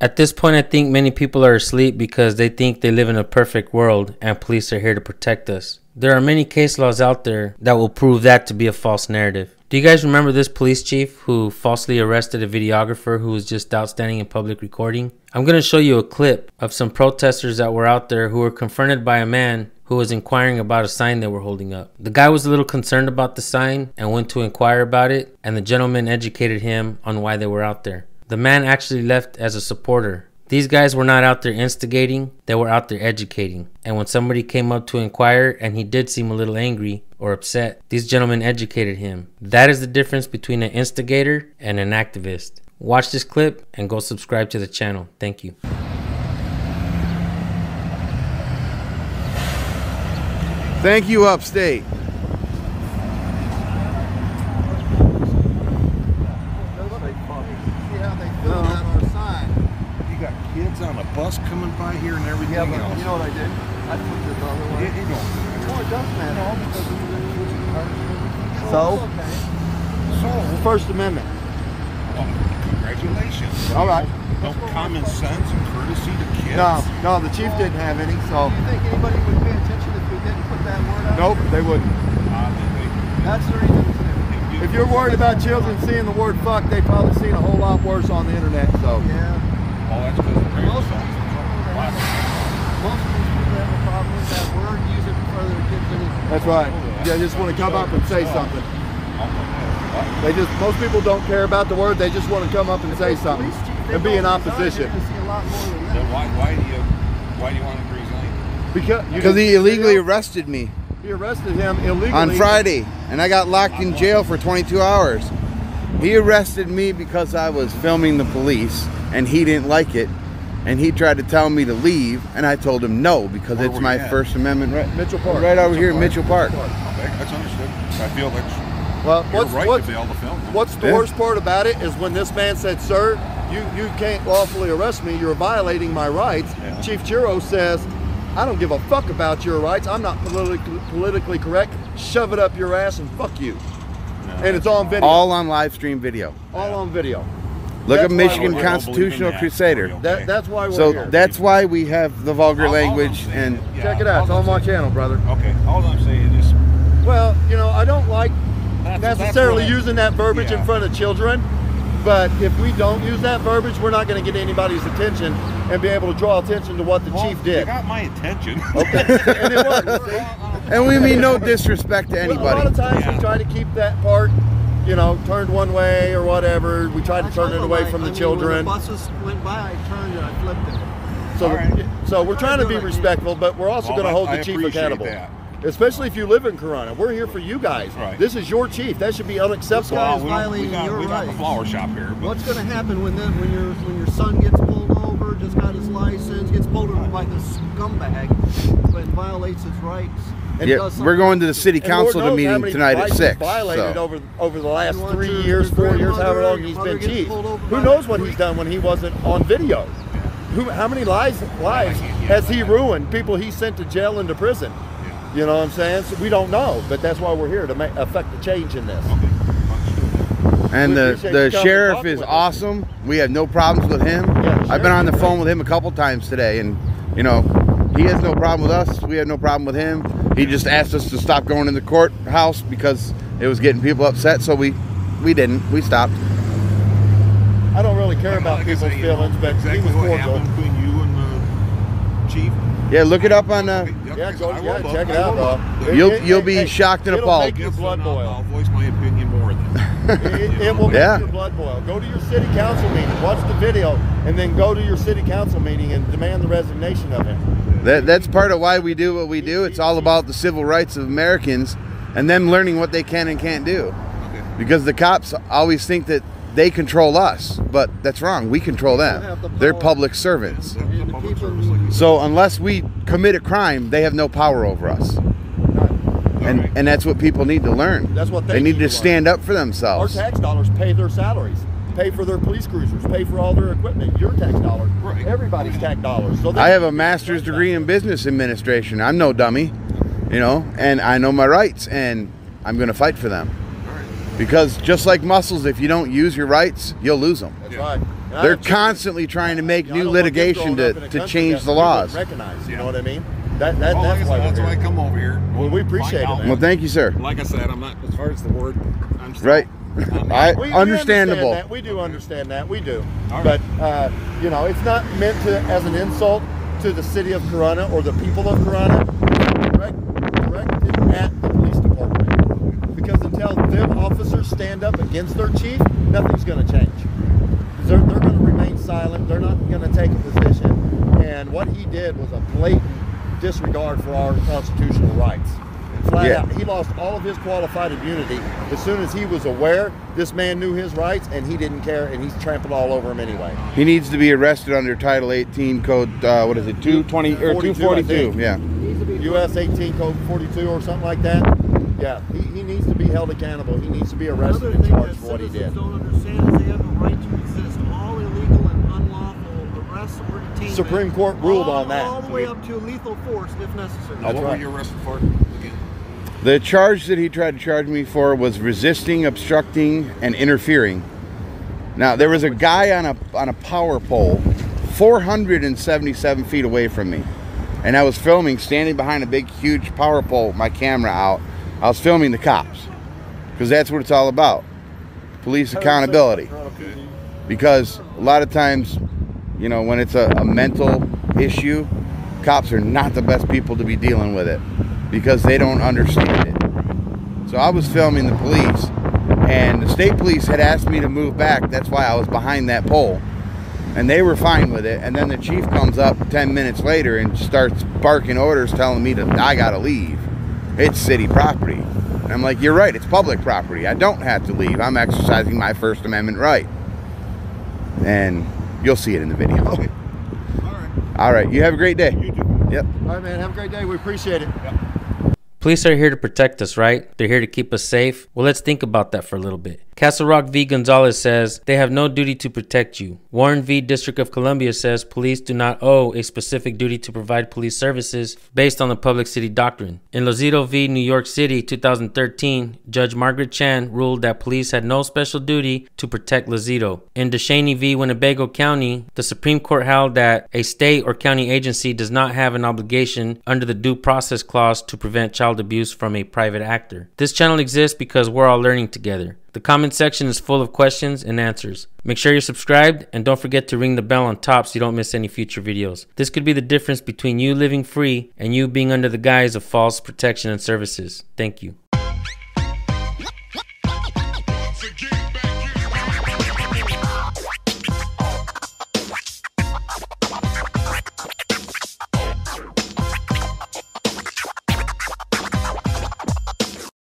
At this point, I think many people are asleep because they think they live in a perfect world and police are here to protect us. There are many case laws out there that will prove that to be a false narrative. Do you guys remember this police chief who falsely arrested a videographer who was just outstanding in public recording? I'm going to show you a clip of some protesters that were out there who were confronted by a man who was inquiring about a sign they were holding up. The guy was a little concerned about the sign and went to inquire about it, and the gentleman educated him on why they were out there. The man actually left as a supporter. These guys were not out there instigating, they were out there educating. And when somebody came up to inquire and he did seem a little angry or upset, these gentlemen educated him. That is the difference between an instigator and an activist. Watch this clip and go subscribe to the channel. Thank you. Thank you, Upstate. Kids on a bus coming by here and everything else. You know what I did? I put it the other way. You don't. No, it does matter. No, because we were using the So, First Amendment. Well, congratulations. All right. No common sense and courtesy to kids. No, the chief didn't have any, so. Do you think anybody would pay attention if we didn't put that word out? Nope, they wouldn't. That's the reason. If you're worried about children seeing the word fuck, they've probably seen a whole lot worse on the internet, so. Yeah. Oh, that's because the parents Most of these people have a problem with that word, use it for their kids anyway. That's right. They just want to come up and say something. Most people don't care about the word, they just want to come up and say something and be in opposition. Then why do you want to resign? Because he illegally arrested me. He arrested him illegally on Friday, and I got locked in jail for 22 hours. He arrested me because I was filming the police, and he didn't like it, and he tried to tell me to leave, and I told him no, because it's my First Amendment right. Mitchell Park. Right over here in Mitchell Park. Okay, that's understood. I feel like what's the worst part about it is when this man said, sir, you can't lawfully arrest me, you're violating my rights. Yeah. Chief Chiro says, I don't give a fuck about your rights, I'm not politically correct, shove it up your ass and fuck you. No, and it's on video. All on live stream video. All on video. Look at Michigan Constitutional Crusader. That's why we're here. That's why we have the vulgar language. And check it out. It's on my channel, brother. Okay. All I'm saying is, well, you know, I don't like necessarily using that verbiage in front of children, but if we don't use that verbiage, we're not going to get anybody's attention and be able to draw attention to what the chief did. You got my attention. Okay. And it worked. And we mean no disrespect to anybody. A lot of times we try to keep that part, you know, turned one way or whatever. We try to turn it away from the children. When the buses went by, I turned and I flipped it. So we're trying to be respectful, but we're also going to hold the chief accountable. Especially if you live in Corona. We're here for you guys. Right. This is your chief. That should be unacceptable. This guy is violating your rights. We got the flower shop here. But what's going to happen when your son gets pulled over, just got his license, gets pulled over by the scumbag, but violates his rights? Yeah, we're going to the city council meeting tonight at 6. Violated over the last 3 years, 4 years, however long he's been chief. Who knows what he's done when he wasn't on video? How many lives has he ruined? People he sent to jail and to prison. You know what I'm saying? So we don't know, but that's why we're here, to affect the change in this. And the sheriff is awesome. We have no problems with him. Yeah, I've been on the phone with him a couple times today, and you know, he has no problem with us. We have no problem with him. He just asked us to stop going in the courthouse because it was getting people upset, so we didn't. We stopped. I don't really care about people's feelings, but he was cordial. Between you and the chief. Yeah, look it up on. Check it out, bro. You'll be shocked and appalled. It'll make your blood boil. I'll voice my opinion more than. It will make your blood boil. Go to your city council meeting, watch the video, and then go to your city council meeting and demand the resignation of him. That's part of why we do what we do. It's all about the civil rights of Americans and them learning what they can and can't do. Because the cops always think that they control us, but that's wrong. We control them. They're public servants. So unless we commit a crime, they have no power over us. And that's what people need to learn. That's what they need to stand up for themselves. Our tax dollars pay their salaries, pay for their police cruisers, pay for all their equipment. Your tax dollars, everybody's tax dollars. So I have a master's degree in business administration. I'm no dummy, you know, and I know my rights, and I'm going to fight for them. Because just like muscles, if you don't use your rights, you'll lose them. That's right. They're constantly trying to make new litigation to change the laws. Recognize, you know what I mean? That's that's why I come over here. Well, we appreciate it, man. Well, thank you, sir. Like I said, I'm not, as far as the word, I'm still, Right. Understandable. We do understand that. We do. All But, right. you know, it's not meant as an insult to the city of Corunna or the people of Corunna. Directed at the police department. Because until them officers stand up against their chief, nothing's going to change. They're going to remain silent. They're not going to take a position. And what he did was a blatant disregard for our constitutional rights. Flat out, he lost all of his qualified immunity as soon as he was aware this man knew his rights, and he didn't care, and he's trampled all over him anyway. He needs to be arrested under Title 18 Code, what is it, 220 or 242? Yeah. U.S. 18 Code 42 or something like that. Yeah, he needs to be held accountable. He needs to be arrested and charged for what he did. Don't understand is they have the right to resist all illegal and unlawful arrests or detainment. Supreme Court ruled on that. All the way up to lethal force if necessary. What were you arrested for again? The charge that he tried to charge me for was resisting, obstructing, and interfering. Now, there was a guy on a power pole 477 feet away from me. And I was filming, standing behind a big, huge power pole with my camera out. I was filming the cops. Because that's what it's all about. Police accountability. Because a lot of times, you know, when it's a mental issue, cops are not the best people to be dealing with it. Because they don't understand it. So I was filming the police, and the state police had asked me to move back. That's why I was behind that pole. And they were fine with it. And then the chief comes up 10 minutes later and starts barking orders telling me that I gotta leave. It's city property. And I'm like, you're right, it's public property. I don't have to leave. I'm exercising my First Amendment right. And you'll see it in the video. Okay. All right, you have a great day. You too. Yep. All right, man. Have a great day. We appreciate it. Yep. Police are here to protect us, right? They're here to keep us safe. Well, let's think about that for a little bit. Castle Rock v. Gonzalez says they have no duty to protect you. Warren v. District of Columbia says police do not owe a specific duty to provide police services based on the public city doctrine. In Lozito v. New York City 2013, Judge Margaret Chan ruled that police had no special duty to protect Lozito. In DeShaney v. Winnebago County, the Supreme Court held that a state or county agency does not have an obligation under the Due Process Clause to prevent child abuse from a private actor. This channel exists because we're all learning together. The comment section is full of questions and answers. Make sure you're subscribed and don't forget to ring the bell on top so you don't miss any future videos. This could be the difference between you living free and you being under the guise of false protection and services. Thank you.